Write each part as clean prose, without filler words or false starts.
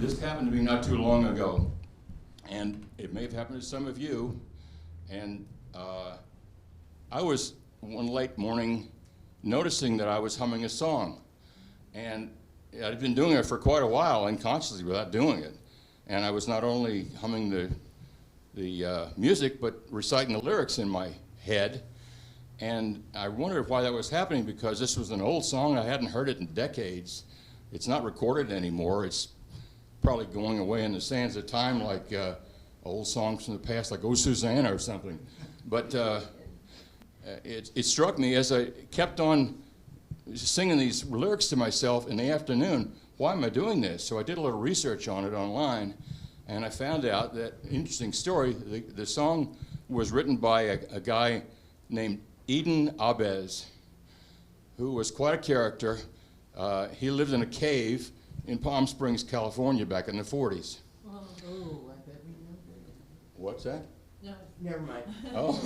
This happened to me not too long ago, and it may have happened to some of you. And I was one late morning noticing that I was humming a song, and I'd been doing it for quite a while unconsciously without doing it. And I was not only humming the music, but reciting the lyrics in my head. And I wondered why that was happening, because this was an old song. I hadn't heard it in decades. It's not recorded anymore. It's probably going away in the sands of time, like old songs from the past, like "Oh Susanna" or something. But it struck me as I kept on singing these lyrics to myself in the afternoon, why am I doing this? So I did a little research on it online, and I found out that, interesting story, the song was written by a guy named Eden Abez, who was quite a character. He lived in a cave in Palm Springs, California back in the 40s. Oh, I bet we know that. What's that? No, never mind. Oh,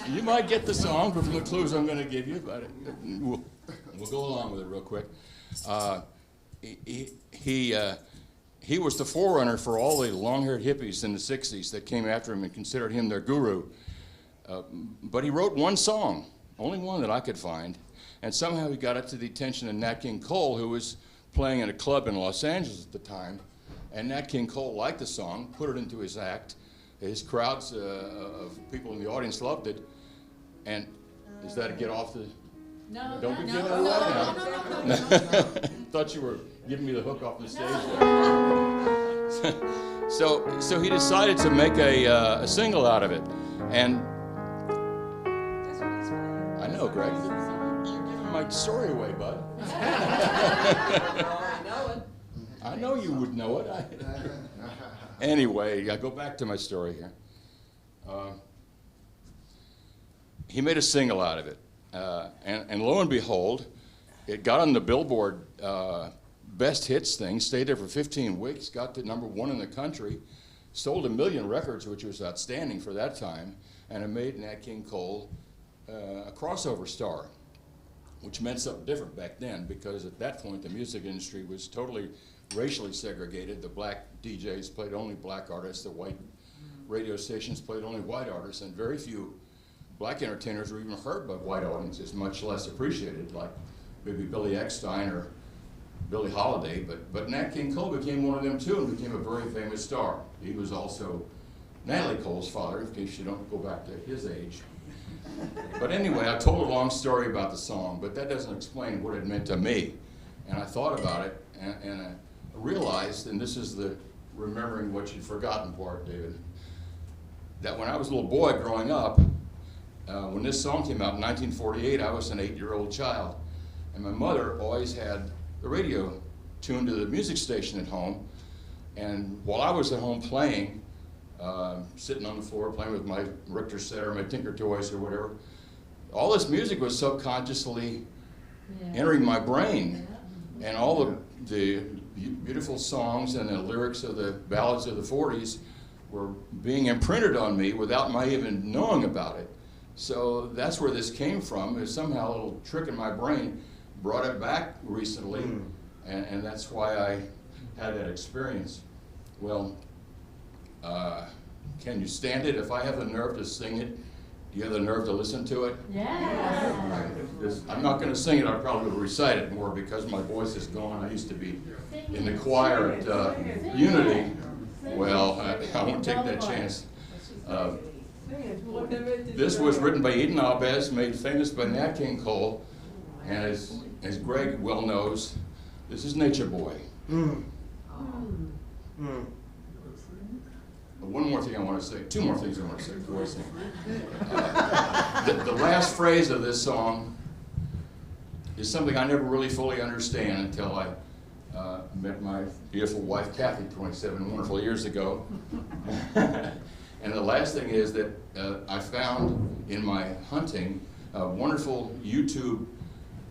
you might get the song from the clues I'm going to give you, but we'll go along with it real quick. He was the forerunner for all the long-haired hippies in the 60s that came after him and considered him their guru. But he wrote one song, only one that I could find, and somehow he got it to the attention of Nat King Cole, who was playing in a club in Los Angeles at the time. And Nat King Cole liked the song, put it into his act. His crowds of people in the audience loved it. And is that a get off the... No, Don't be no, giving no, away no, now. no. Thought you were giving me the hook off the stage there. So he decided to make a single out of it. And That's what he's playing. I know, Greg, you're giving my story away, bud. I know it. I know you would know it. Anyway, I go back to my story here. He made a single out of it. And lo and behold, it got on the Billboard Best Hits thing, stayed there for 15 weeks, got to #1 in the country, sold 1 million records, which was outstanding for that time, and it made Nat King Cole a crossover star, which meant something different back then, because at that point the music industry was totally racially segregated. The black DJs played only black artists, the white radio stations played only white artists, and very few black entertainers were even heard by white audiences, much less appreciated, like maybe Billy Eckstine or Billie Holiday. But Nat King Cole became one of them too, and became a very famous star. He was also Natalie Cole's father, in case you don't go back to his age. But anyway, I told a long story about the song, but that doesn't explain what it meant to me. And I thought about it, and I realized, and this is the remembering what you'd forgotten part, David, that when I was a little boy growing up, when this song came out in 1948, I was an 8-year-old child, and my mother always had the radio tuned to the music station at home, and while I was at home playing, sitting on the floor playing with my Richter set or my Tinker Toys or whatever, all this music was subconsciously entering my brain, and all the beautiful songs and the lyrics of the ballads of the 40s were being imprinted on me without my even knowing about it. So that's where this came from. It was somehow a little trick in my brain, brought it back recently, and that's why I had that experience. Well, can you stand it? If I have the nerve to sing it, do you have the nerve to listen to it? Yeah. I'm not going to sing it. I probably will recite it more because my voice is gone. I used to be in the choir at Unity. Well, I won't take that chance. This was written by Eden Abez, made famous by Nat King Cole, and as Greg well knows, this is Nature Boy. One more thing I want to say, two more things I want to say before I sing. The last phrase of this song is something I never really fully understand until I met my beautiful wife, Kathy, 27 wonderful years ago. And the last thing is that I found in my hunting a wonderful YouTube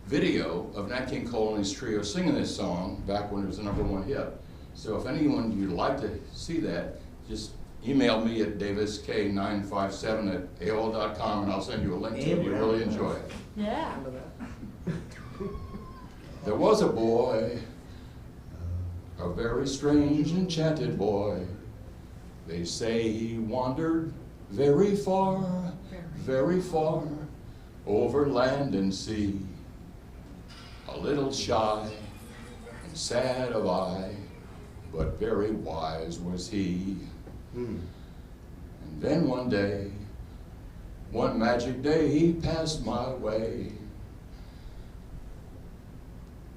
video of Nat King Cole and his trio singing this song back when it was the #1 hit. So if anyone you'd like to see that, just email me at davisk957@aol.com and I'll send you a link to it. You'll really enjoy it. Yeah. There was a boy, a a very strange, enchanted boy. They say he wandered very far, very far, over land and sea. A little shy and sad of eye, but very wise was he. And then one day, one magic day, he passed my way.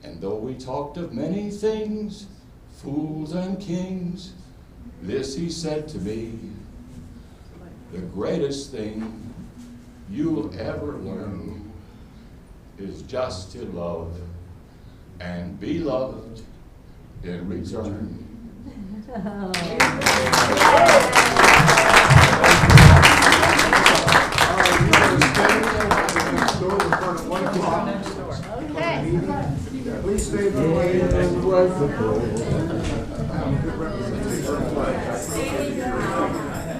And though we talked of many things, fools and kings, this he said to me: the greatest thing you'll ever learn is just to love and be loved in return. Please stay the way.